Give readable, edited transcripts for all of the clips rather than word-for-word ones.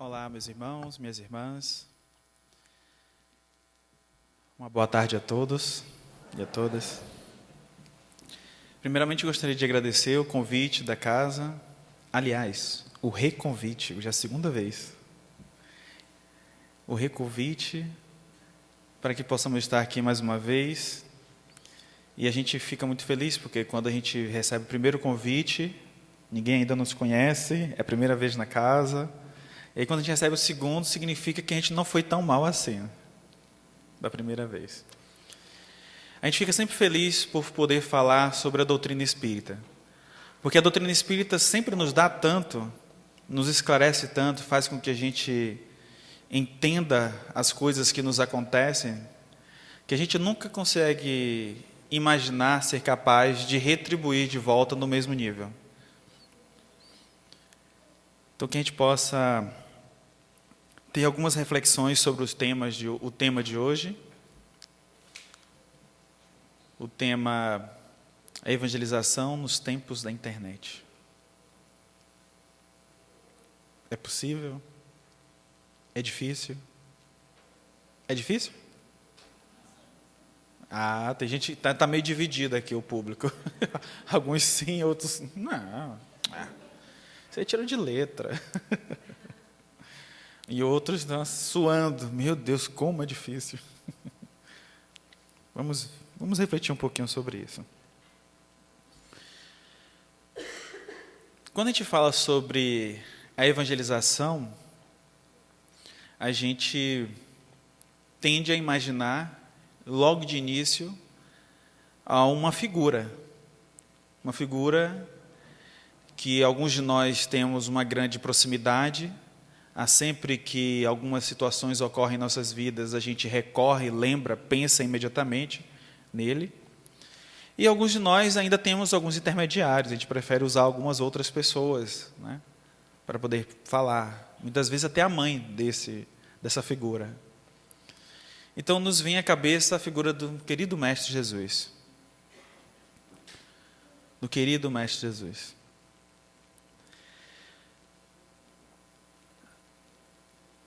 Olá, meus irmãos, minhas irmãs. Uma boa tarde a todos e a todas. Primeiramente, gostaria de agradecer o convite da casa. Aliás, o reconvite, já é a segunda vez. O reconvite para que possamos estar aqui mais uma vez. E a gente fica muito feliz, porque quando a gente recebe o primeiro convite, ninguém ainda nos conhece, é a primeira vez na casa. E aí, quando a gente recebe o segundo, significa que a gente não foi tão mal assim, da primeira vez. A gente fica sempre feliz por poder falar sobre a doutrina espírita, porque a doutrina espírita sempre nos dá tanto, nos esclarece tanto, faz com que a gente entenda as coisas que nos acontecem, que a gente nunca consegue imaginar ser capaz de retribuir de volta no mesmo nível. Então, que a gente possa ter algumas reflexões sobre o tema de hoje. O tema é a evangelização nos tempos da internet. É possível? É difícil? É difícil? Tem gente que está meio dividido aqui, o público. Alguns sim, outros não. Isso aí tira de letra. E outros estão suando. Meu Deus, como é difícil. Vamos refletir um pouquinho sobre isso. Quando a gente fala sobre a evangelização, a gente tende a imaginar, logo de início, a uma figura que alguns de nós temos uma grande proximidade. Sempre que algumas situações ocorrem em nossas vidas, a gente recorre, lembra, pensa imediatamente nele. E alguns de nós ainda temos alguns intermediários, a gente prefere usar algumas outras pessoas, né, para poder falar. Muitas vezes até a mãe dessa figura. Então nos vem à cabeça a figura do querido Mestre Jesus. Do querido Mestre Jesus.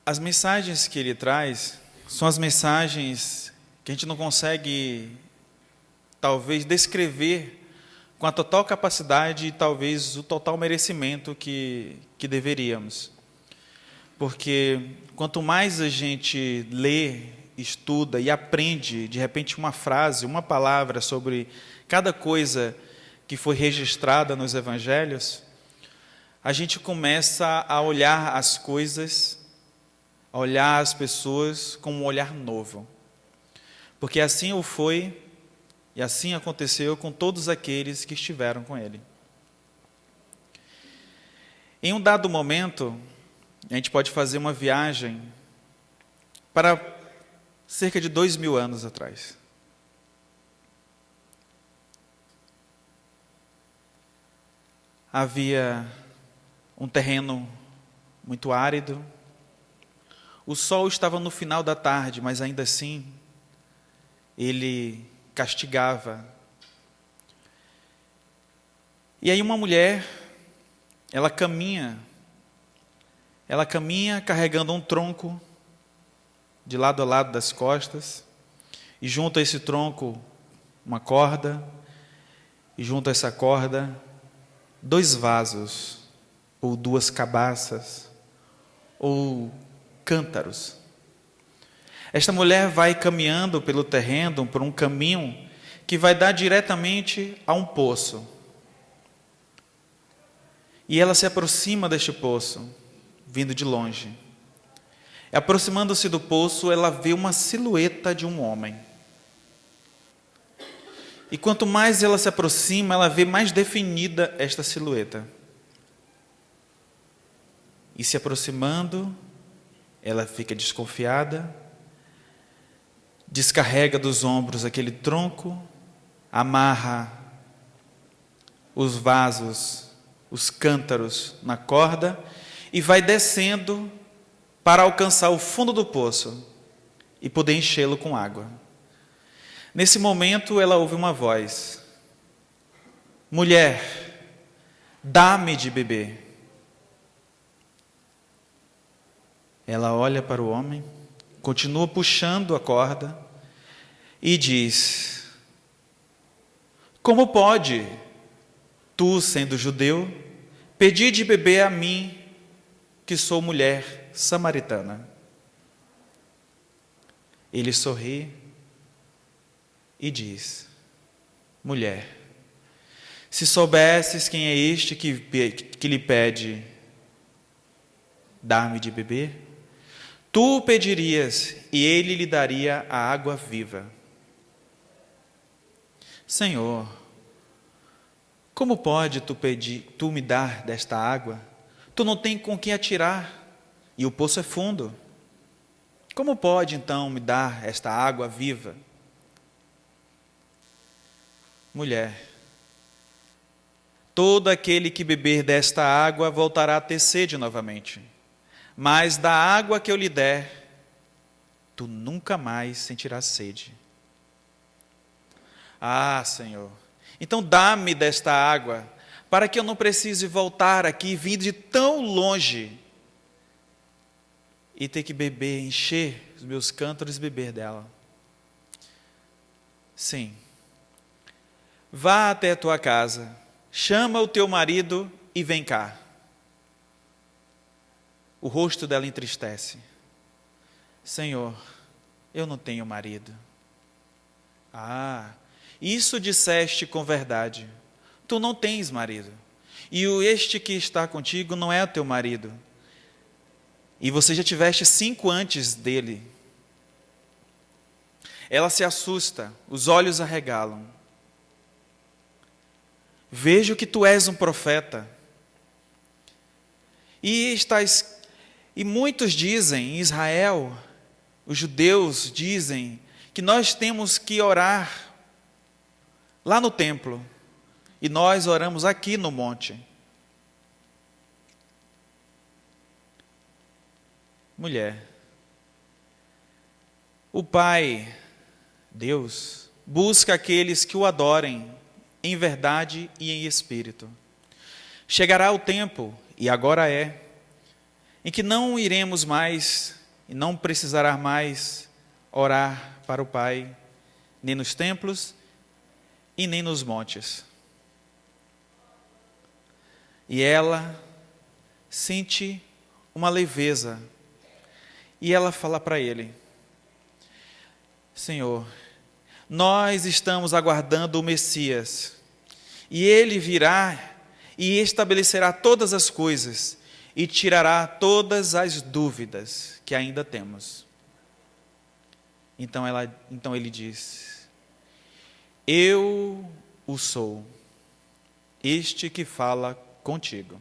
As mensagens que ele traz são as mensagens que a gente não consegue, talvez, descrever com a total capacidade e, talvez, o total merecimento que deveríamos. Porque quanto mais a gente lê, estuda e aprende, de repente, uma frase, uma palavra sobre cada coisa que foi registrada nos evangelhos, a gente começa a olhar as coisas, a olhar as pessoas com um olhar novo. Porque assim o foi e assim aconteceu com todos aqueles que estiveram com ele. Em um dado momento, a gente pode fazer uma viagem para cerca de 2000 anos atrás. Havia um terreno muito árido. O sol estava no final da tarde, mas ainda assim, ele castigava. E aí uma mulher, ela caminha carregando um tronco de lado a lado das costas, e junto a esse tronco uma corda, e junto a essa corda 2 vasos, ou 2 cabaças, ou cântaros. Esta mulher vai caminhando pelo terreno, por um caminho que vai dar diretamente a um poço. E ela se aproxima deste poço, vindo de longe. Aproximando-se do poço, ela vê uma silhueta de um homem. E quanto mais ela se aproxima, ela vê mais definida esta silhueta. E se aproximando, ela fica desconfiada, descarrega dos ombros aquele tronco, amarra os vasos, os cântaros na corda e vai descendo para alcançar o fundo do poço e poder enchê-lo com água. Nesse momento ela ouve uma voz: mulher, dá-me de beber. Ela olha para o homem, continua puxando a corda e diz: como pode, tu, sendo judeu, pedir de beber a mim, que sou mulher samaritana? Ele sorri e diz: mulher, se soubesses quem é este que lhe pede dar-me de beber, tu o pedirias e ele lhe daria a água viva. Senhor, como pode tu me dar desta água? Tu não tem com que atirar, e o poço é fundo. Como pode então me dar esta água viva? Mulher, todo aquele que beber desta água voltará a ter sede novamente, mas da água que eu lhe der, tu nunca mais sentirás sede. Ah, Senhor, então dá-me desta água, para que eu não precise voltar aqui, vir de tão longe, e ter que beber, encher os meus cântaros e beber dela. Sim, vá até a tua casa, chama o teu marido e vem cá. O rosto dela entristece. Senhor, eu não tenho marido. Ah, isso disseste com verdade. Tu não tens marido. E este que está contigo não é o teu marido. E você já tiveste 5 antes dele. Ela se assusta, os olhos arregalam. Vejo que tu és um profeta. E muitos dizem, em Israel, os judeus dizem, que nós temos que orar lá no templo, e nós oramos aqui no monte. Mulher, o Pai, Deus, busca aqueles que o adorem em verdade e em espírito. Chegará o tempo, e agora é, em que não iremos mais e não precisará mais orar para o Pai, nem nos templos e nem nos montes. E ela sente uma leveza, e ela fala para ele: Senhor, nós estamos aguardando o Messias, e ele virá e estabelecerá todas as coisas, e tirará todas as dúvidas que ainda temos. Então ele diz: eu o sou, este que fala contigo.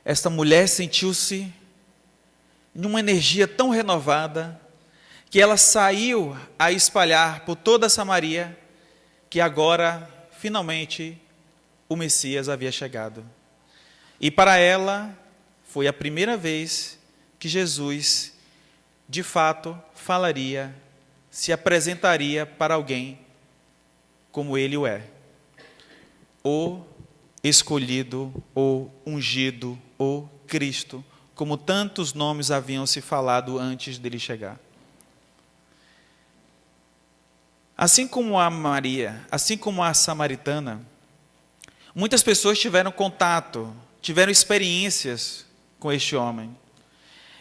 Esta mulher sentiu-se numa energia tão renovada, que ela saiu a espalhar por toda Samaria, que agora, finalmente, o Messias havia chegado. E para ela, foi a primeira vez que Jesus, de fato, falaria, se apresentaria para alguém como ele o é. O escolhido, o ungido, o Cristo, como tantos nomes haviam se falado antes dele chegar. Assim como a Maria, assim como a samaritana, muitas pessoas tiveram contato, tiveram experiências com este homem.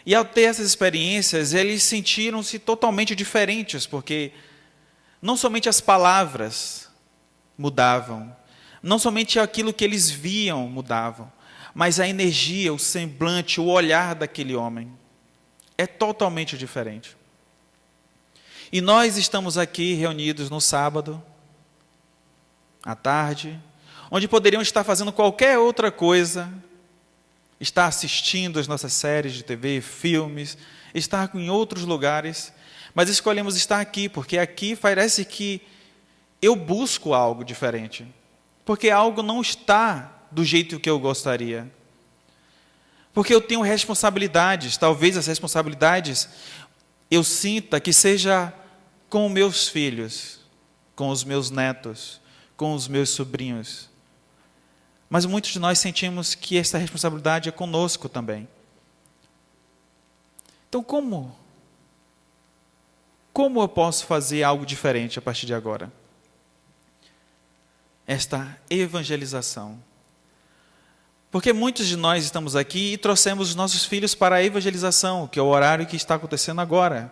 E ao ter essas experiências, eles sentiram-se totalmente diferentes, porque não somente as palavras mudavam, não somente aquilo que eles viam mudavam, mas a energia, o semblante, o olhar daquele homem é totalmente diferente. E nós estamos aqui reunidos no sábado, à tarde, onde poderíamos estar fazendo qualquer outra coisa, estar assistindo as nossas séries de TV, filmes, estar em outros lugares, mas escolhemos estar aqui, porque aqui parece que eu busco algo diferente, porque algo não está do jeito que eu gostaria, porque eu tenho responsabilidades, talvez as responsabilidades eu sinta que seja com meus filhos, com os meus netos, com os meus sobrinhos. Mas muitos de nós sentimos que essa responsabilidade é conosco também. Então, como? Como eu posso fazer algo diferente a partir de agora? Esta evangelização. Porque muitos de nós estamos aqui e trouxemos os nossos filhos para a evangelização, que é o horário que está acontecendo agora.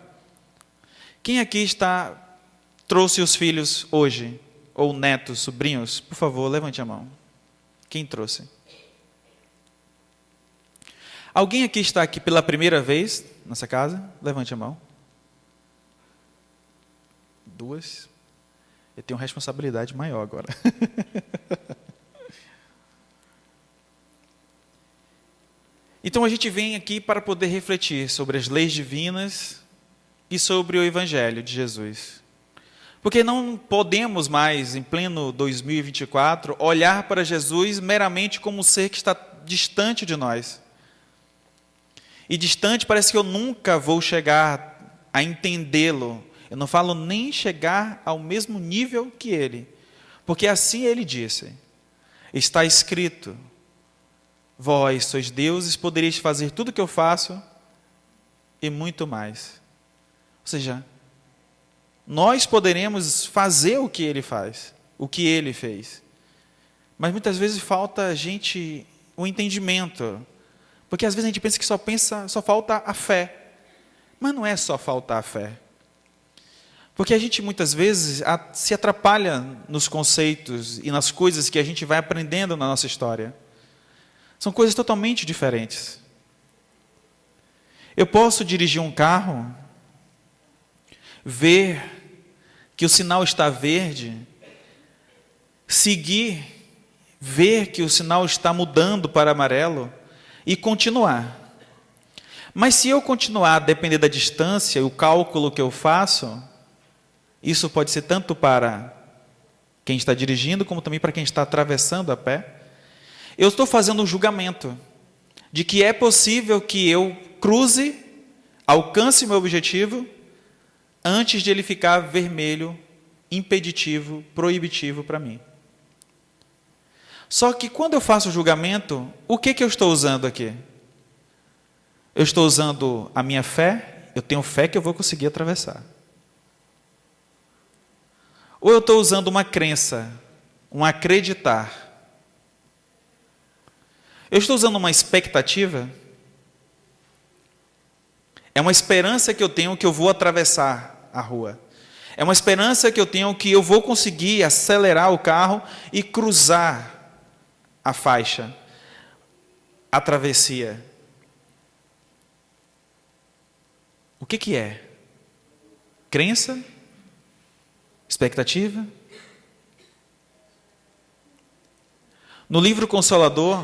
Quem aqui trouxe os filhos hoje? Ou netos, sobrinhos? Por favor, levante a mão. Quem trouxe? Alguém aqui está aqui pela primeira vez nessa casa? Levante a mão. 2. Eu tenho uma responsabilidade maior agora. Então a gente vem aqui para poder refletir sobre as leis divinas e sobre o Evangelho de Jesus. Porque não podemos mais, em pleno 2024, olhar para Jesus meramente como um ser que está distante de nós. E distante parece que eu nunca vou chegar a entendê-lo. Eu não falo nem chegar ao mesmo nível que ele. Porque assim ele disse. Está escrito: vós sois deuses, poderíeis fazer tudo o que eu faço e muito mais. Ou seja, nós poderemos fazer o que ele faz, o que ele fez. Mas muitas vezes falta a gente o entendimento. Porque às vezes a gente pensa que só falta a fé. Mas não é só faltar a fé. Porque a gente muitas vezes se atrapalha nos conceitos e nas coisas que a gente vai aprendendo na nossa história. São coisas totalmente diferentes. Eu posso dirigir um carro, ver que o sinal está verde, seguir, ver que o sinal está mudando para amarelo e continuar. Mas se eu continuar a depender da distância e o cálculo que eu faço, isso pode ser tanto para quem está dirigindo, como também para quem está atravessando a pé. Eu estou fazendo um julgamento de que é possível que eu cruze, alcance meu objetivo, antes de ele ficar vermelho, impeditivo, proibitivo para mim. Só que quando eu faço o julgamento, o que eu estou usando aqui? Eu estou usando a minha fé, eu tenho fé que eu vou conseguir atravessar. Ou eu estou usando uma crença, um acreditar. Eu estou usando uma expectativa. É uma esperança que eu tenho que eu vou atravessar a rua. É uma esperança que eu tenho que eu vou conseguir acelerar o carro e cruzar a faixa, a travessia. O que é? Crença? Expectativa? No livro Consolador,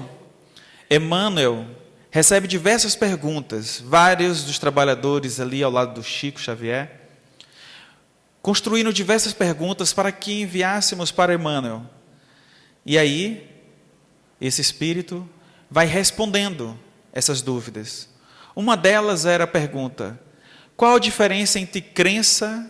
Emmanuel recebe diversas perguntas, vários dos trabalhadores ali ao lado do Chico Xavier, construíram diversas perguntas para que enviássemos para Emmanuel. E aí, esse espírito vai respondendo essas dúvidas. Uma delas era a pergunta: qual a diferença entre crença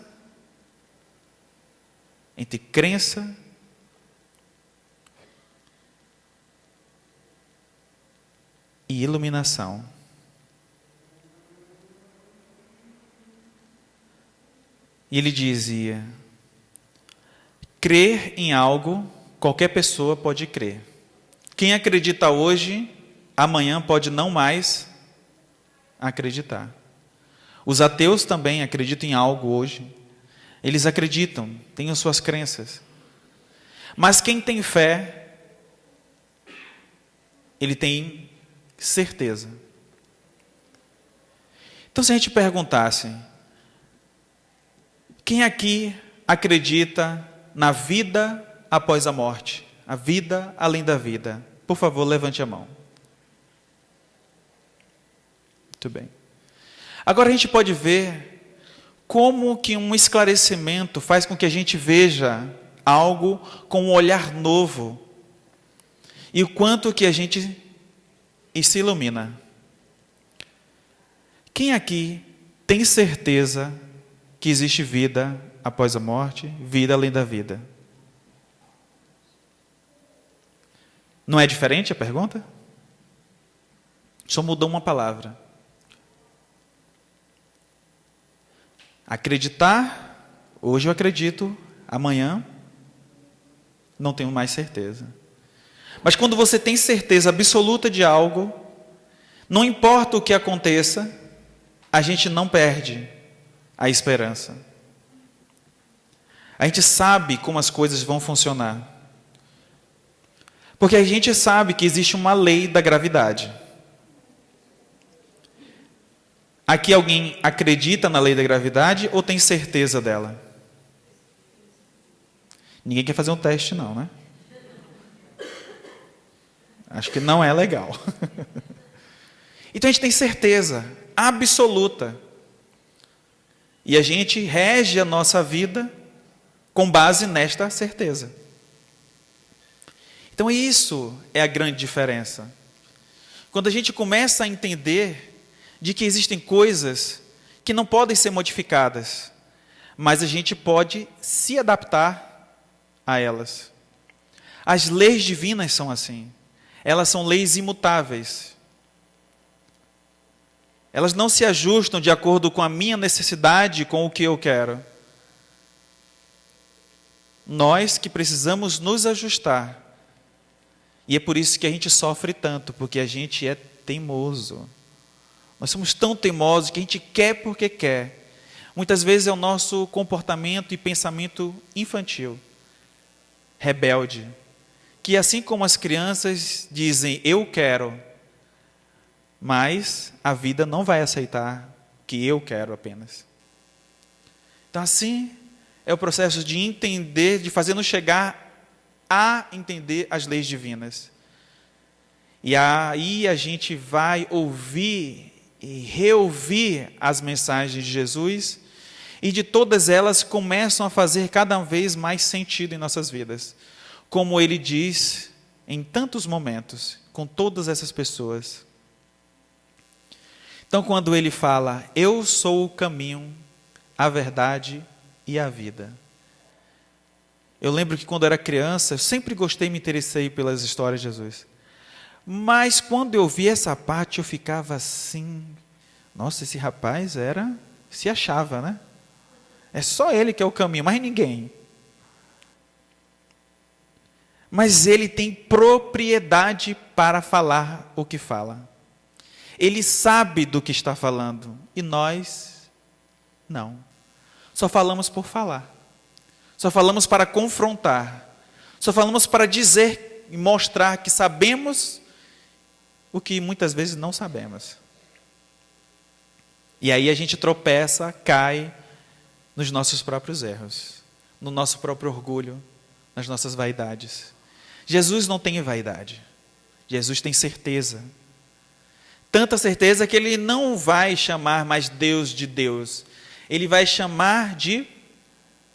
e iluminação? E ele dizia: crer em algo, qualquer pessoa pode crer. Quem acredita hoje, amanhã pode não mais acreditar. Os ateus também acreditam em algo hoje. Eles acreditam, têm as suas crenças. Mas quem tem fé, ele tem certeza. Então, se a gente perguntasse: quem aqui acredita na vida após a morte? A vida além da vida? Por favor, levante a mão. Muito bem. Agora a gente pode ver como que um esclarecimento faz com que a gente veja algo com um olhar novo. E o quanto que a gente se ilumina. Quem aqui tem certeza que existe vida após a morte, vida além da vida? Não é diferente a pergunta? Só mudou uma palavra. Acreditar, hoje eu acredito, amanhã não tenho mais certeza. Mas quando você tem certeza absoluta de algo, não importa o que aconteça, a gente não perde a esperança. A gente sabe como as coisas vão funcionar. Porque a gente sabe que existe uma lei da gravidade. Aqui alguém acredita na lei da gravidade ou tem certeza dela? Ninguém quer fazer um teste não, né? Acho que não é legal. Então a gente tem certeza absoluta. E a gente rege a nossa vida com base nesta certeza. Então isso é a grande diferença. Quando a gente começa a entender de que existem coisas que não podem ser modificadas, mas a gente pode se adaptar a elas. As leis divinas são assim. Elas são leis imutáveis. Elas não se ajustam de acordo com a minha necessidade, com o que eu quero. Nós que precisamos nos ajustar. E é por isso que a gente sofre tanto, porque a gente é teimoso. Nós somos tão teimosos que a gente quer porque quer. Muitas vezes é o nosso comportamento e pensamento infantil, rebelde, que assim como as crianças dizem, eu quero, mas a vida não vai aceitar que eu quero apenas. Então assim é o processo de entender, de fazer-nos chegar a entender as leis divinas. E aí a gente vai ouvir e reouvir as mensagens de Jesus, e de todas elas começam a fazer cada vez mais sentido em nossas vidas. Como ele diz em tantos momentos, com todas essas pessoas. Então quando ele fala, eu sou o caminho, a verdade e a vida. Eu lembro que quando eu era criança, eu sempre gostei e me interessei pelas histórias de Jesus. Mas quando eu vi essa parte, eu ficava assim, nossa, esse rapaz se achava, né? É só ele que é o caminho, mais ninguém. Mas ele tem propriedade para falar o que fala. Ele sabe do que está falando, e nós não. Só falamos por falar. Só falamos para confrontar. Só falamos para dizer e mostrar que sabemos o que muitas vezes não sabemos. E aí a gente tropeça, cai nos nossos próprios erros, no nosso próprio orgulho, nas nossas vaidades. Jesus não tem vaidade. Jesus tem certeza. Tanta certeza que ele não vai chamar mais Deus de Deus. Ele vai chamar de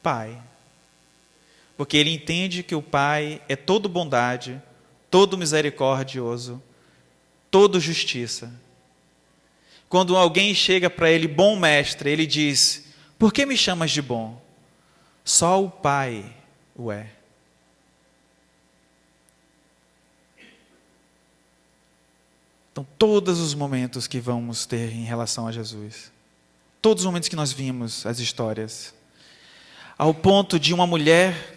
Pai. Porque ele entende que o Pai é todo bondade, todo misericordioso, todo justiça. Quando alguém chega para ele, bom mestre, ele diz, por que me chamas de bom? Só o Pai o é. Então, todos os momentos que vamos ter em relação a Jesus, todos os momentos que nós vimos as histórias, ao ponto de uma mulher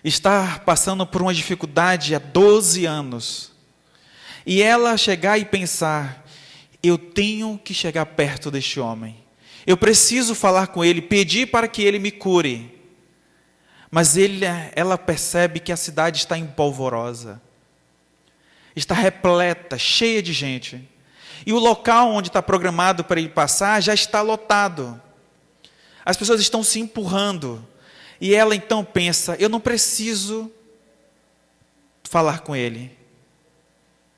estar passando por uma dificuldade há 12 anos, e ela chegar e pensar, eu tenho que chegar perto deste homem, eu preciso falar com ele, pedir para que ele me cure, mas ela percebe que a cidade está empolvorosa, está repleta, cheia de gente, e o local onde está programado para ele passar já está lotado, as pessoas estão se empurrando, e ela então pensa, eu não preciso falar com ele,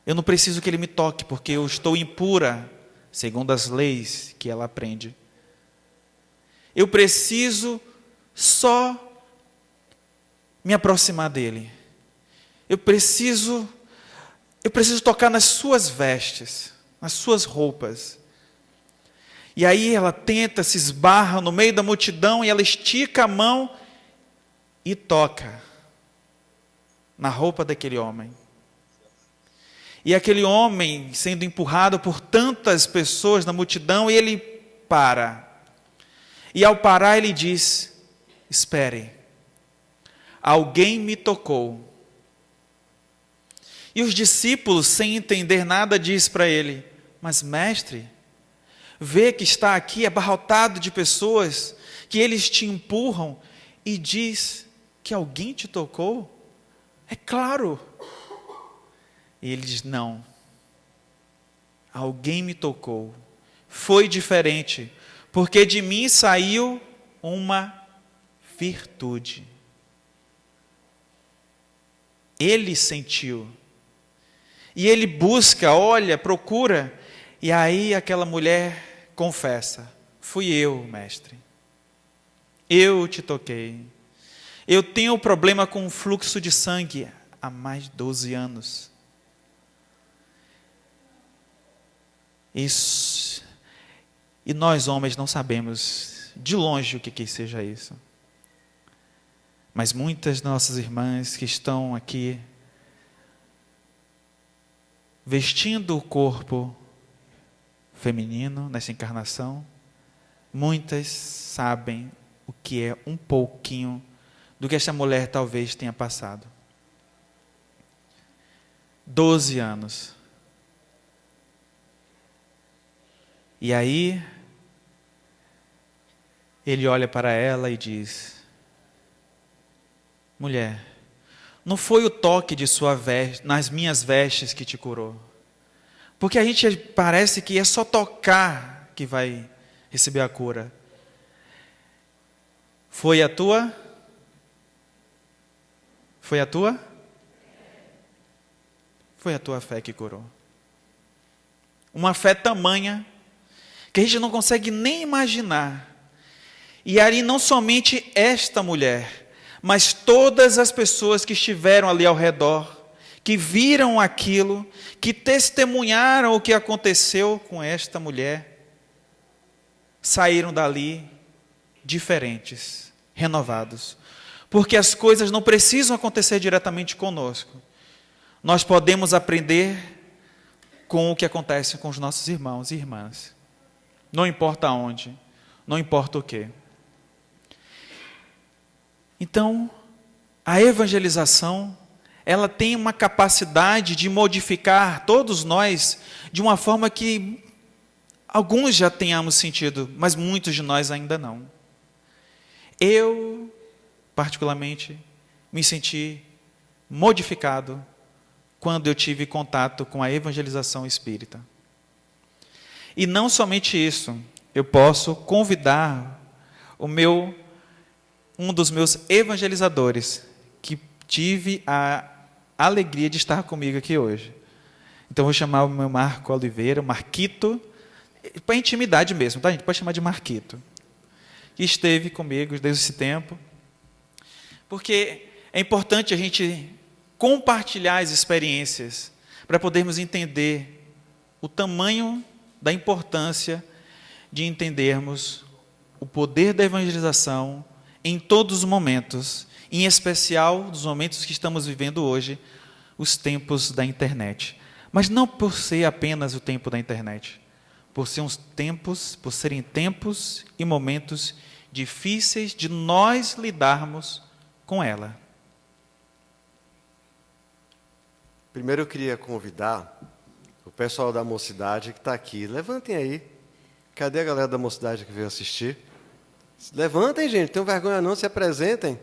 eu não preciso que ele me toque, porque eu estou impura, segundo as leis que ela aprende. Eu preciso só me aproximar dele. Eu preciso tocar nas suas vestes, nas suas roupas. E aí ela tenta, se esbarra no meio da multidão, e ela estica a mão e toca na roupa daquele homem. E aquele homem, sendo empurrado por tantas pessoas na multidão, ele para. E ao parar, ele diz: espere, alguém me tocou. E os discípulos, sem entender nada, diz para ele: mas mestre, vê que está aqui abarrotado de pessoas, que eles te empurram, e diz que alguém te tocou? É claro. E ele diz: não, alguém me tocou, foi diferente, porque de mim saiu uma virtude. Ele sentiu, e ele busca, olha, procura, e aí aquela mulher confessa: fui eu, mestre, eu te toquei, eu tenho problema com fluxo de sangue há mais de 12 anos. Isso. E nós homens não sabemos de longe o que seja isso. Mas muitas nossas irmãs que estão aqui vestindo o corpo feminino nessa encarnação, muitas sabem o que é um pouquinho do que esta mulher talvez tenha passado. 12 anos. E aí, ele olha para ela e diz: mulher, não foi o toque de sua veste, nas minhas vestes que te curou. Porque a gente parece que é só tocar que vai receber a cura. Foi a tua? Foi a tua? Foi a tua fé que curou. Uma fé tamanha que a gente não consegue nem imaginar. E ali não somente esta mulher, mas todas as pessoas que estiveram ali ao redor, que viram aquilo, que testemunharam o que aconteceu com esta mulher, saíram dali diferentes, renovados. Porque as coisas não precisam acontecer diretamente conosco. Nós podemos aprender com o que acontece com os nossos irmãos e irmãs. Não importa onde, não importa o quê. Então, a evangelização, ela tem uma capacidade de modificar todos nós de uma forma que alguns já tenhamos sentido, mas muitos de nós ainda não. Eu, particularmente, me senti modificado quando eu tive contato com a evangelização espírita. E não somente isso, eu posso convidar um dos meus evangelizadores, que tive a alegria de estar comigo aqui hoje. Então, vou chamar o meu Marco Oliveira, Marquito, para intimidade mesmo, tá, gente? Pode chamar de Marquito. Que esteve comigo desde esse tempo. Porque é importante a gente compartilhar as experiências para podermos entender o tamanho da importância de entendermos o poder da evangelização em todos os momentos, em especial nos momentos que estamos vivendo hoje, os tempos da internet. Mas não por ser apenas o tempo da internet, por serem tempos e momentos difíceis de nós lidarmos com ela. Primeiro eu queria convidar o pessoal da mocidade que está aqui. Levantem aí. Cadê a galera da mocidade que veio assistir? Levantem, gente. Não tenham vergonha não, se apresentem.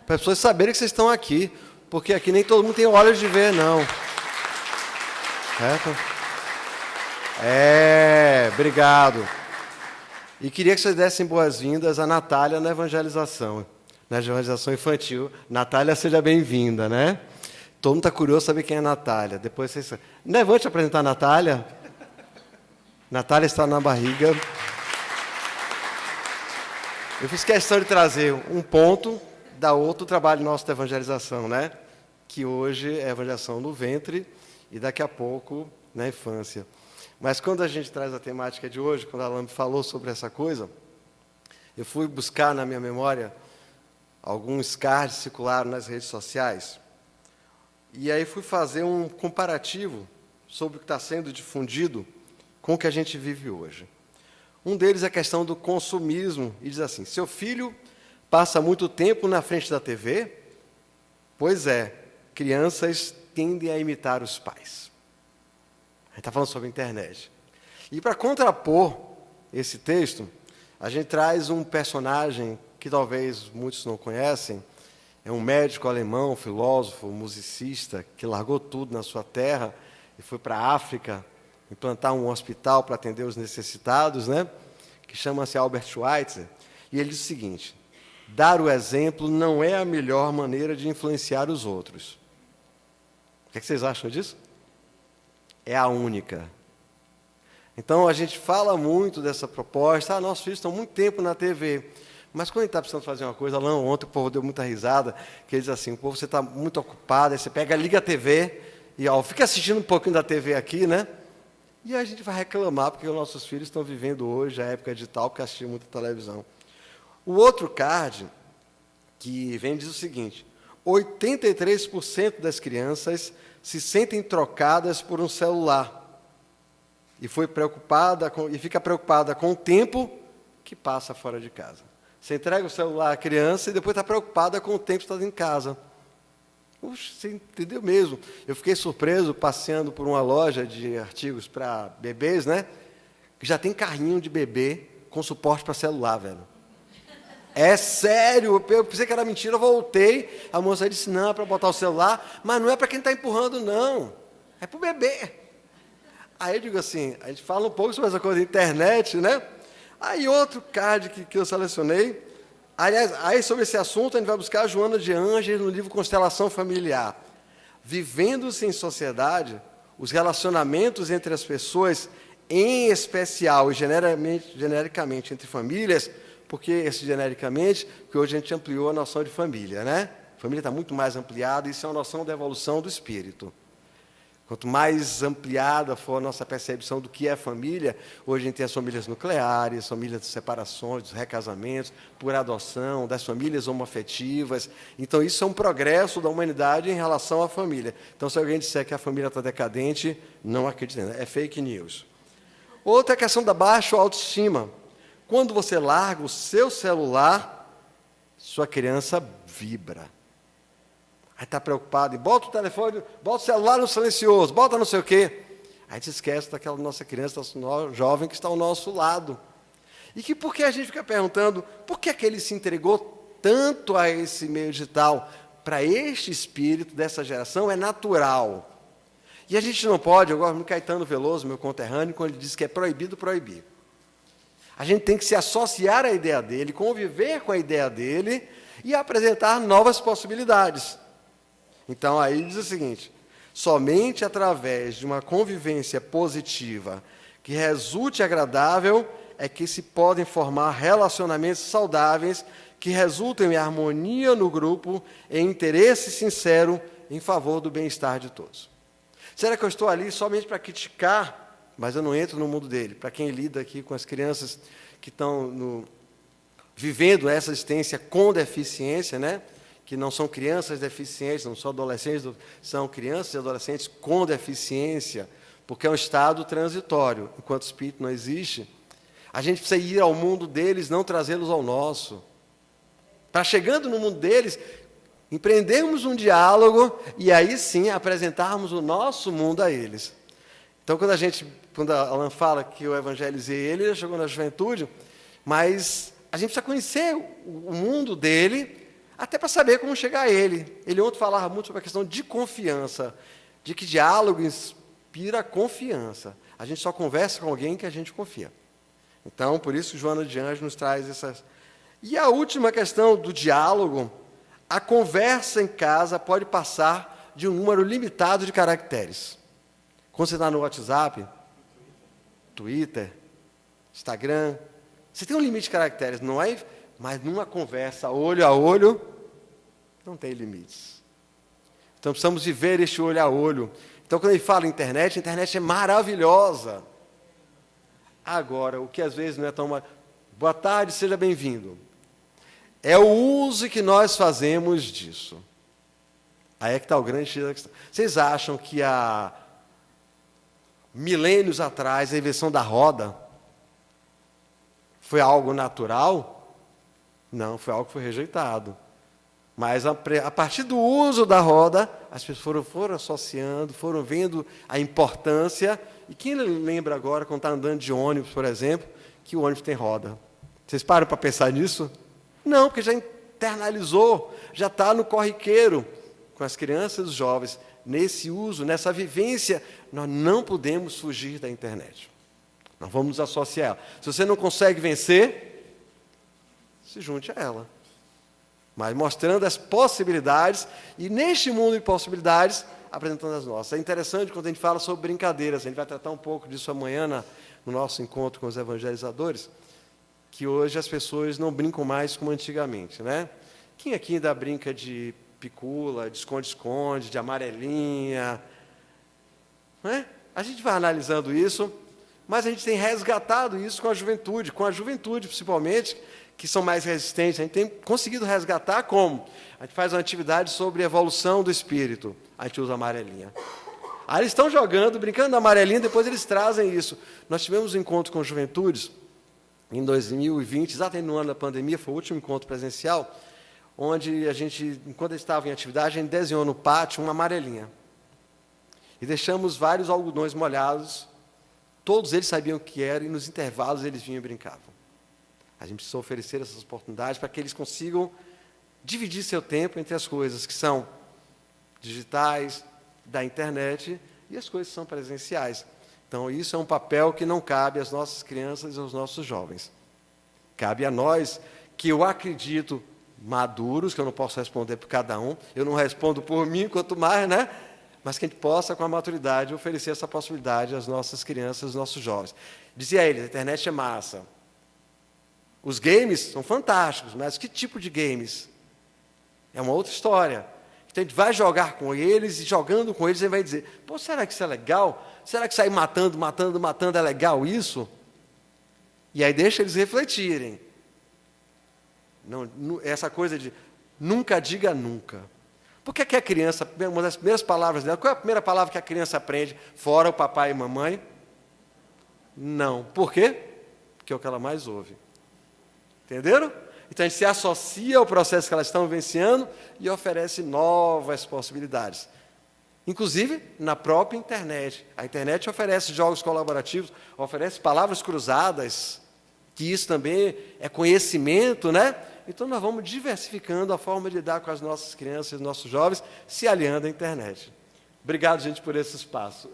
Para as pessoas saberem que vocês estão aqui. Porque aqui nem todo mundo tem olhos de ver, não. Certo? Obrigado. E queria que vocês dessem boas-vindas à Natália na evangelização infantil. Natália, seja bem-vinda, né? Todo mundo está curioso saber quem é a Natália. Depois vocês... Não é, vou te apresentar a Natália. Natália está na barriga. Eu fiz questão de trazer um ponto da outro trabalho nosso da evangelização, né? Que hoje é a evangelização no ventre e daqui a pouco na infância. Mas quando a gente traz a temática de hoje, quando a Lamb falou sobre essa coisa, eu fui buscar na minha memória alguns cards que circularam nas redes sociais. E aí fui fazer um comparativo sobre o que está sendo difundido com o que a gente vive hoje. Um deles é a questão do consumismo, e diz assim: seu filho passa muito tempo na frente da TV? Pois é, crianças tendem a imitar os pais. A gente está falando sobre a internet. E para contrapor esse texto, a gente traz um personagem que talvez muitos não conhecem. É um médico alemão, filósofo, musicista, que largou tudo na sua terra e foi para a África implantar um hospital para atender os necessitados, né? Que chama-se Albert Schweitzer. E ele diz o seguinte: dar o exemplo não é a melhor maneira de influenciar os outros. O que vocês acham disso? É a única. Então, a gente fala muito dessa proposta. Nossos filhos estão muito tempo na TV. Mas quando a gente está precisando fazer uma coisa, lá ontem o povo deu muita risada, que ele diz assim: o povo, você está muito ocupado, aí você pega, liga a TV, e fica assistindo um pouquinho da TV aqui, né? E a gente vai reclamar, porque os nossos filhos estão vivendo hoje a época digital, porque assistem muita televisão. O outro card, que vem, diz o seguinte: 83% das crianças se sentem trocadas por um celular. E fica preocupada com o tempo que passa fora de casa. Você entrega o celular à criança e depois está preocupada com o tempo que está em casa. Puxa, você entendeu mesmo. Eu fiquei surpreso passeando por uma loja de artigos para bebês, né? Que já tem carrinho de bebê com suporte para celular, velho. É sério, eu pensei que era mentira, eu voltei, a moça disse: não, é para botar o celular, mas não é para quem está empurrando, não. É para o bebê. Aí eu digo assim, a gente fala um pouco sobre essa coisa da internet, né? Aí outro card que eu selecionei, aliás, aí sobre esse assunto a gente vai buscar a Joana de Ângeles no livro Constelação Familiar. Vivendo-se em sociedade, os relacionamentos entre as pessoas, em especial e genericamente entre famílias, porque esse genericamente, porque hoje a gente ampliou a noção de família, né? A família está muito mais ampliada, isso é uma noção da evolução do espírito. Quanto mais ampliada for a nossa percepção do que é família, hoje a gente tem as famílias nucleares, famílias de separações, dos recasamentos, por adoção, das famílias homoafetivas. Então, isso é um progresso da humanidade em relação à família. Então, se alguém disser que a família está decadente, não acredite, é fake news. Outra é a questão da baixa autoestima. Quando você larga o seu celular, sua criança vibra. Aí está preocupado, e bota o telefone, bota o celular no silencioso, bota não sei o quê. Aí a gente esquece daquela nossa criança, nosso jovem que está ao nosso lado. E que por que a gente fica perguntando, por que ele se entregou tanto a esse meio digital? Para este espírito dessa geração é natural. E a gente não pode, eu gosto muito do Caetano Veloso, meu conterrâneo, quando ele diz que é proibido proibir. A gente tem que se associar à ideia dele, conviver com a ideia dele e apresentar novas possibilidades. Então, aí diz o seguinte: somente através de uma convivência positiva que resulte agradável é que se podem formar relacionamentos saudáveis que resultem em harmonia no grupo e interesse sincero em favor do bem-estar de todos. Será que eu estou ali somente para criticar, mas eu não entro no mundo dele? Para quem lida aqui com as crianças que estão vivendo essa existência com deficiência, né? Que não são crianças deficientes, não são adolescentes, são crianças e adolescentes com deficiência, porque é um estado transitório. Enquanto o espírito não existe, a gente precisa ir ao mundo deles, não trazê-los ao nosso. Para, chegando no mundo deles, empreendermos um diálogo e aí sim apresentarmos o nosso mundo a eles. Então, quando a Alan fala que eu evangelizei ele, ele chegou na juventude, mas a gente precisa conhecer o mundo dele, até para saber como chegar a ele. Ele ontem falava muito sobre a questão de confiança, de que diálogo inspira confiança. A gente só conversa com alguém que a gente confia. Então, por isso, Joana de Ângeles nos traz essas... E a última questão do diálogo, a conversa em casa pode passar de um número limitado de caracteres. Quando você está no WhatsApp, Twitter, Instagram, você tem um limite de caracteres, não é? Mas numa conversa olho a olho, não tem limites. Então precisamos viver este olho a olho. Então quando ele fala internet, a internet é maravilhosa. Agora, o que às vezes não é tão... Boa tarde, seja bem-vindo. É o uso que nós fazemos disso. Aí é que está o grande X da questão. Vocês acham que há milênios atrás, a invenção da roda, Foi algo natural? Não, foi algo que foi rejeitado. Mas a partir do uso da roda, as pessoas foram associando, foram vendo a importância. E quem lembra agora, quando está andando de ônibus, por exemplo, que o ônibus tem roda? Vocês param para pensar nisso? Não, porque já internalizou, já está no corriqueiro com as crianças e os jovens. Nesse uso, nessa vivência, nós não podemos fugir da internet. Nós vamos nos associar a ela. Se você não consegue vencer, se junte a ela. Mas mostrando as possibilidades, e neste mundo de possibilidades, apresentando as nossas. É interessante quando a gente fala sobre brincadeiras, a gente vai tratar um pouco disso amanhã no nosso encontro com os evangelizadores, que hoje as pessoas não brincam mais como antigamente, né? Quem aqui ainda brinca de picula, de esconde-esconde, de amarelinha? Não é? A gente vai analisando isso, mas a gente tem resgatado isso com a juventude principalmente, que são mais resistentes. A gente tem conseguido resgatar como? A gente faz uma atividade sobre evolução do espírito. A gente usa amarelinha. Aí eles estão jogando, brincando na amarelinha, depois eles trazem isso. Nós tivemos um encontro com juventudes, em 2020, exatamente no ano da pandemia, foi o último encontro presencial, onde a gente, enquanto eles estavam em atividade, a gente desenhou no pátio uma amarelinha. E deixamos vários algodões molhados, todos eles sabiam o que era, e nos intervalos eles vinham e brincavam. A gente precisa oferecer essas oportunidades para que eles consigam dividir seu tempo entre as coisas que são digitais, da internet, e as coisas que são presenciais. Então, isso é um papel que não cabe às nossas crianças e aos nossos jovens. Cabe a nós, que eu acredito maduros, que eu não posso responder por cada um, eu não respondo por mim, quanto mais, né? Mas que a gente possa, com a maturidade, oferecer essa possibilidade às nossas crianças, aos nossos jovens. Dizia ele, a internet é massa. Os games são fantásticos, mas que tipo de games? É uma outra história. Então, a gente vai jogar com eles, e jogando com eles, a gente vai dizer, pô, será que isso é legal? Será que sair matando é legal isso? E aí deixa eles refletirem. Não, essa coisa de nunca diga nunca. Por que a criança, uma das primeiras palavras dela, qual é a primeira palavra que a criança aprende, fora o papai e mamãe? Não. Por quê? Porque é o que ela mais ouve. Entenderam? Então, a gente se associa ao processo que elas estão vivenciando e oferece novas possibilidades. Inclusive, na própria internet. A internet oferece jogos colaborativos, oferece palavras cruzadas, que isso também é conhecimento, né? Então, nós vamos diversificando a forma de lidar com as nossas crianças e nossos jovens, se aliando à internet. Obrigado, gente, por esse espaço.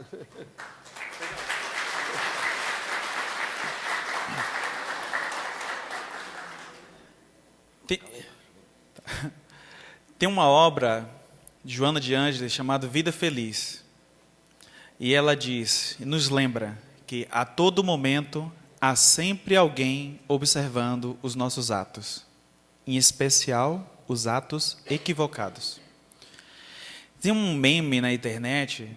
Tem uma obra de Joana de Ângeles chamada Vida Feliz. E ela diz, nos lembra, que a todo momento há sempre alguém observando os nossos atos, em especial os atos equivocados. Tem um meme na internet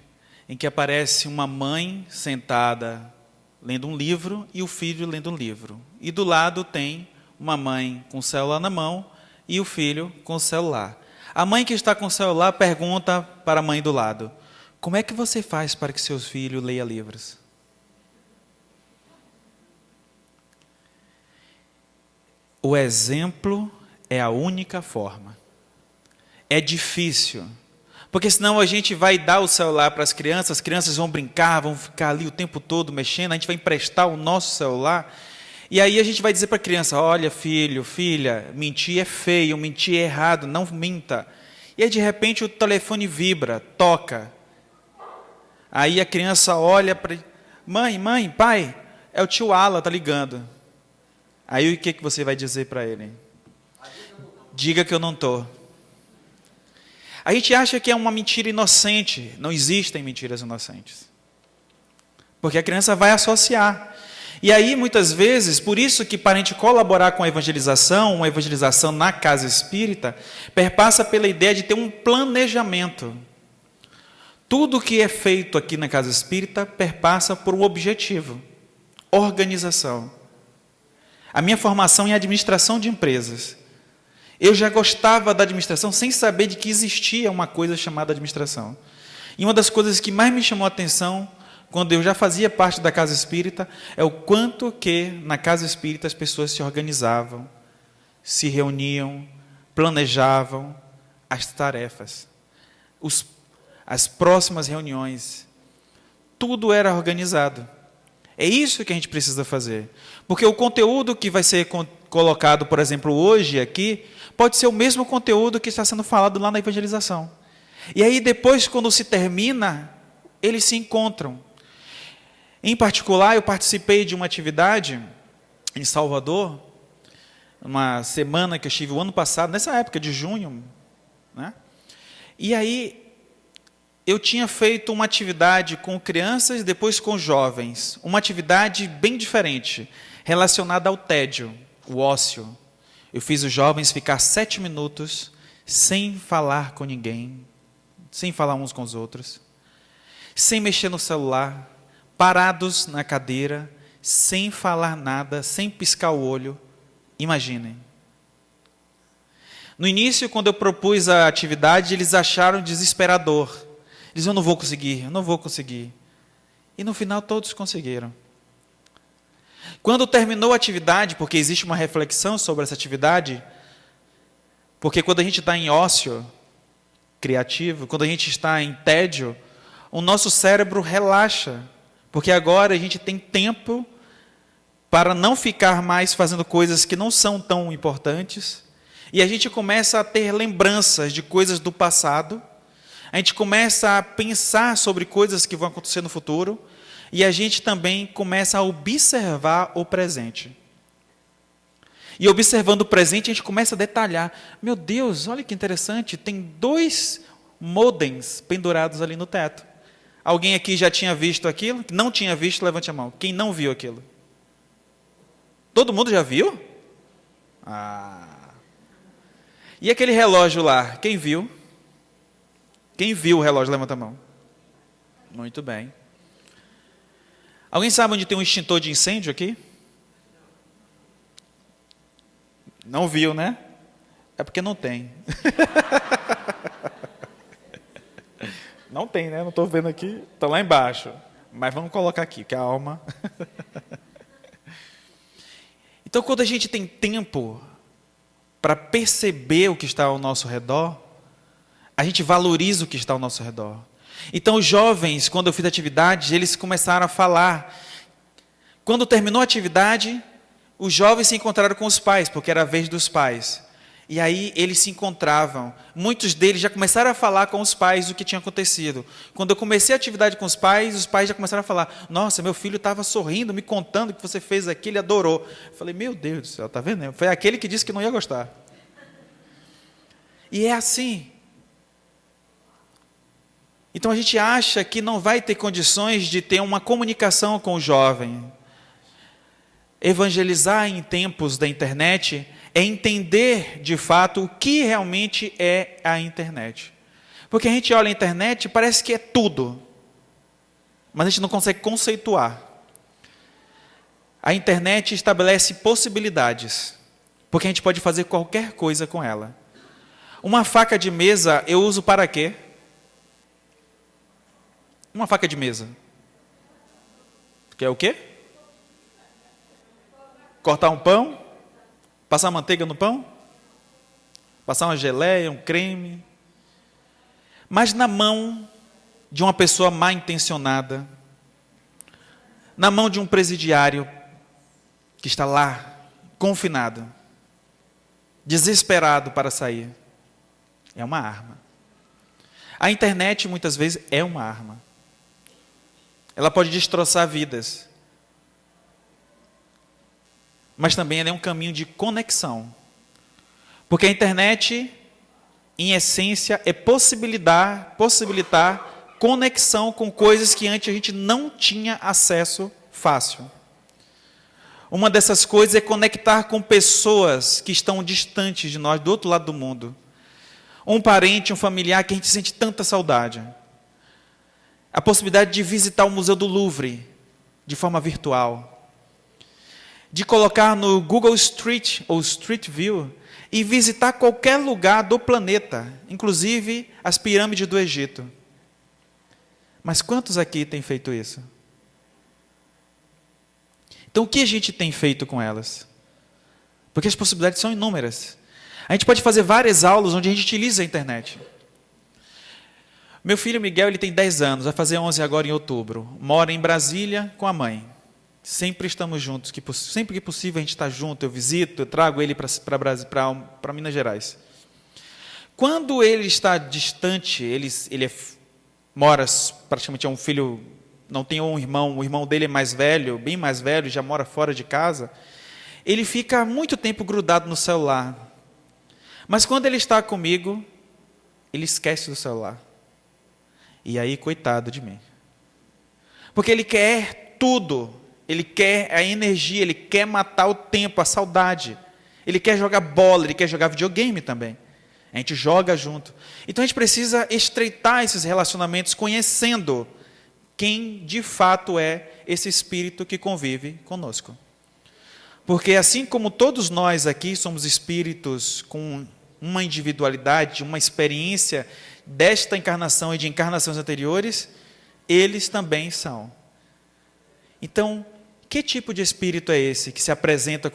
em que aparece uma mãe sentada lendo um livro e o filho lendo um livro. E do lado tem uma mãe com o celular na mão e o filho com o celular. A mãe que está com o celular pergunta para a mãe do lado, como é que você faz para que seus filhos leiam livros? O exemplo é a única forma. É difícil, porque senão a gente vai dar o celular para as crianças vão brincar, vão ficar ali o tempo todo mexendo, a gente vai emprestar o nosso celular, e aí a gente vai dizer para a criança, olha filho, filha, mentir é feio, mentir é errado, não minta. E aí de repente o telefone vibra, toca. Aí a criança olha para... Mãe, pai, é o tio Ala, tá ligando. Aí o que você vai dizer para ele? Diga que eu não estou. A gente acha que é uma mentira inocente. Não existem mentiras inocentes. Porque a criança vai associar. E aí, muitas vezes, por isso que para a gente colaborar com a evangelização, uma evangelização na casa espírita, perpassa pela ideia de ter um planejamento. Tudo que é feito aqui na casa espírita perpassa por um objetivo, organização. A minha formação é em administração de empresas. Eu já gostava da administração sem saber de que existia uma coisa chamada administração. E uma das coisas que mais me chamou a atenção quando eu já fazia parte da casa espírita, é o quanto que na casa espírita as pessoas se organizavam, se reuniam, planejavam as tarefas, as próximas reuniões. Tudo era organizado. É isso que a gente precisa fazer. Porque o conteúdo que vai ser colocado, por exemplo, hoje aqui, pode ser o mesmo conteúdo que está sendo falado lá na evangelização. E aí depois, quando se termina, eles se encontram. Em particular, eu participei de uma atividade em Salvador, uma semana que eu estive o ano passado, nessa época de junho, né? E aí eu tinha feito uma atividade com crianças, depois com jovens, uma atividade bem diferente, relacionada ao tédio, o ócio. Eu fiz os jovens ficar 7 minutos sem falar com ninguém, sem falar uns com os outros, sem mexer no celular, parados na cadeira, sem falar nada, sem piscar o olho. Imaginem. No início, quando eu propus a atividade, eles acharam desesperador. Eles diziam, eu não vou conseguir. E no final todos conseguiram. Quando terminou a atividade, porque existe uma reflexão sobre essa atividade, porque quando a gente está em ócio criativo, quando a gente está em tédio, o nosso cérebro relaxa, porque agora a gente tem tempo para não ficar mais fazendo coisas que não são tão importantes, e a gente começa a ter lembranças de coisas do passado, a gente começa a pensar sobre coisas que vão acontecer no futuro, e a gente também começa a observar o presente. E observando o presente, a gente começa a detalhar. Meu Deus, olha que interessante, tem 2 modems pendurados ali no teto. Alguém aqui já tinha visto aquilo? Não tinha visto, levante a mão. Quem não viu aquilo? Todo mundo já viu? E aquele relógio lá, quem viu? Quem viu o relógio, levanta a mão. Muito bem. Alguém sabe onde tem um extintor de incêndio aqui? Não viu, né? É porque não tem. Não tem, né? Não estou vendo aqui. Está lá embaixo. Mas vamos colocar aqui, calma. Então, quando a gente tem tempo para perceber o que está ao nosso redor, a gente valoriza o que está ao nosso redor. Então, os jovens, quando eu fiz atividade, eles começaram a falar. Quando terminou a atividade, os jovens se encontraram com os pais, porque era a vez dos pais. E aí eles se encontravam. Muitos deles já começaram a falar com os pais o que tinha acontecido. Quando eu comecei a atividade com os pais já começaram a falar, nossa, meu filho estava sorrindo, me contando que você fez aquilo, ele adorou. Eu falei, meu Deus do céu, está vendo? Foi aquele que disse que não ia gostar. E é assim. Então a gente acha que não vai ter condições de ter uma comunicação com o jovem. Evangelizar em tempos da internet é entender de fato o que realmente é a internet. Porque a gente olha a internet e parece que é tudo, mas a gente não consegue conceituar. A internet estabelece possibilidades, porque a gente pode fazer qualquer coisa com ela. Uma faca de mesa eu uso para quê? Uma faca de mesa. Quer o quê? Cortar um pão? Passar manteiga no pão? Passar uma geleia, um creme? Mas na mão de uma pessoa mal intencionada, na mão de um presidiário que está lá, confinado, desesperado para sair, é uma arma. A internet muitas vezes é uma arma. Ela pode destroçar vidas. Mas também ela é um caminho de conexão. Porque a internet, em essência, é possibilitar conexão com coisas que antes a gente não tinha acesso fácil. Uma dessas coisas é conectar com pessoas que estão distantes de nós, do outro lado do mundo. Um parente, um familiar que a gente sente tanta saudade. A possibilidade de visitar o Museu do Louvre de forma virtual. De colocar no Google Street ou Street View e visitar qualquer lugar do planeta, inclusive as pirâmides do Egito. Mas quantos aqui têm feito isso? Então, o que a gente tem feito com elas? Porque as possibilidades são inúmeras. A gente pode fazer várias aulas onde a gente utiliza a internet. Meu filho Miguel, ele tem 10 anos, vai fazer 11 agora em outubro. Mora em Brasília com a mãe. Sempre estamos juntos. Sempre que possível a gente está junto. Eu visito, eu trago ele para Minas Gerais. Quando ele está distante, mora praticamente, é um filho, não tem um irmão, o irmão dele é mais velho, bem mais velho, já mora fora de casa. Ele fica muito tempo grudado no celular. Mas quando ele está comigo, ele esquece do celular. E aí, coitado de mim. Porque ele quer tudo. Ele quer a energia, ele quer matar o tempo, a saudade. Ele quer jogar bola, ele quer jogar videogame também. A gente joga junto. Então a gente precisa estreitar esses relacionamentos conhecendo quem de fato é esse espírito que convive conosco. Porque assim como todos nós aqui somos espíritos com uma individualidade, uma experiência desta encarnação e de encarnações anteriores, eles também são. Então, que tipo de espírito é esse que se apresenta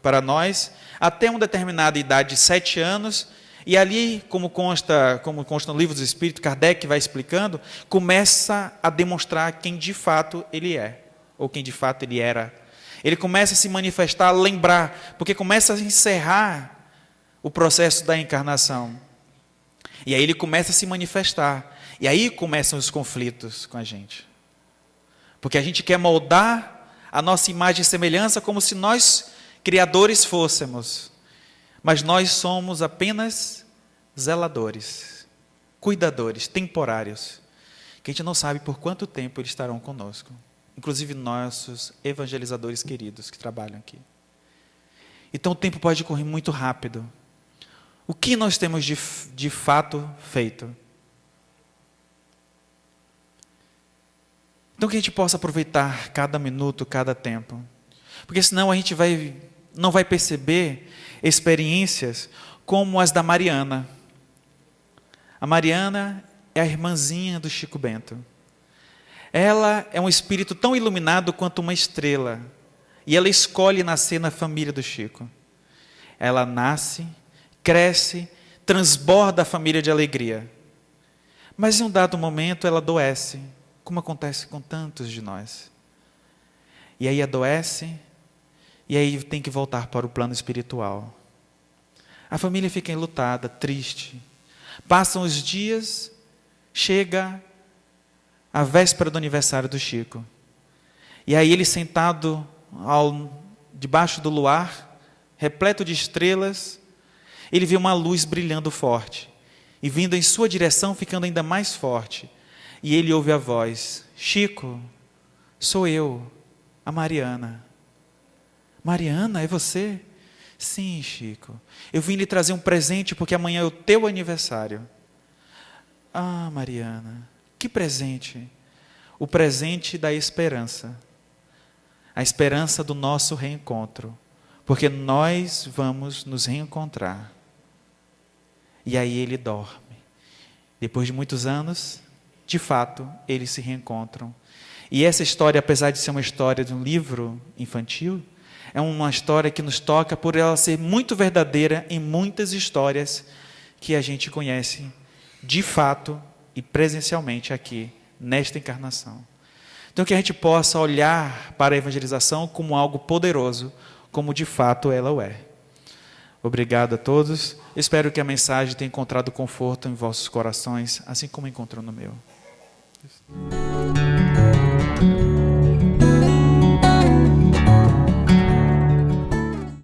para nós até uma determinada idade de 7 anos, e ali, como consta no livro dos Espíritos, Kardec vai explicando, começa a demonstrar quem de fato ele é, ou quem de fato ele era. Ele começa a se manifestar, a lembrar, porque começa a encerrar o processo da encarnação. E aí ele começa a se manifestar. E aí começam os conflitos com a gente. Porque a gente quer moldar a nossa imagem e semelhança como se nós, criadores, fôssemos. Mas nós somos apenas zeladores, cuidadores, temporários, que a gente não sabe por quanto tempo eles estarão conosco. Inclusive nossos evangelizadores queridos que trabalham aqui. Então o tempo pode correr muito rápido. O que nós temos de fato feito? Então que a gente possa aproveitar cada minuto, cada tempo. Porque senão a gente não vai perceber experiências como as da Mariana. A Mariana é a irmãzinha do Chico Bento. Ela é um espírito tão iluminado quanto uma estrela. E ela escolhe nascer na família do Chico. Ela nasce, cresce, transborda a família de alegria. Mas em um dado momento ela adoece, como acontece com tantos de nós. E aí adoece, e aí tem que voltar para o plano espiritual. A família fica enlutada, triste. Passam os dias, chega a véspera do aniversário do Chico. E aí ele sentado debaixo do luar, repleto de estrelas, ele vê uma luz brilhando forte. E vindo em sua direção, ficando ainda mais forte. E ele ouve a voz: Chico, sou eu, a Mariana. Mariana, é você? Sim, Chico. Eu vim lhe trazer um presente porque amanhã é o teu aniversário. Ah, Mariana, que presente? O presente da esperança. A esperança do nosso reencontro. Porque nós vamos nos reencontrar. E aí ele dorme. Depois de muitos anos, de fato, eles se reencontram. E essa história, apesar de ser uma história de um livro infantil, é uma história que nos toca por ela ser muito verdadeira em muitas histórias que a gente conhece de fato e presencialmente aqui, nesta encarnação. Então que a gente possa olhar para a evangelização como algo poderoso, como de fato ela o é. Obrigado a todos. Espero que a mensagem tenha encontrado conforto em vossos corações, assim como encontrou no meu.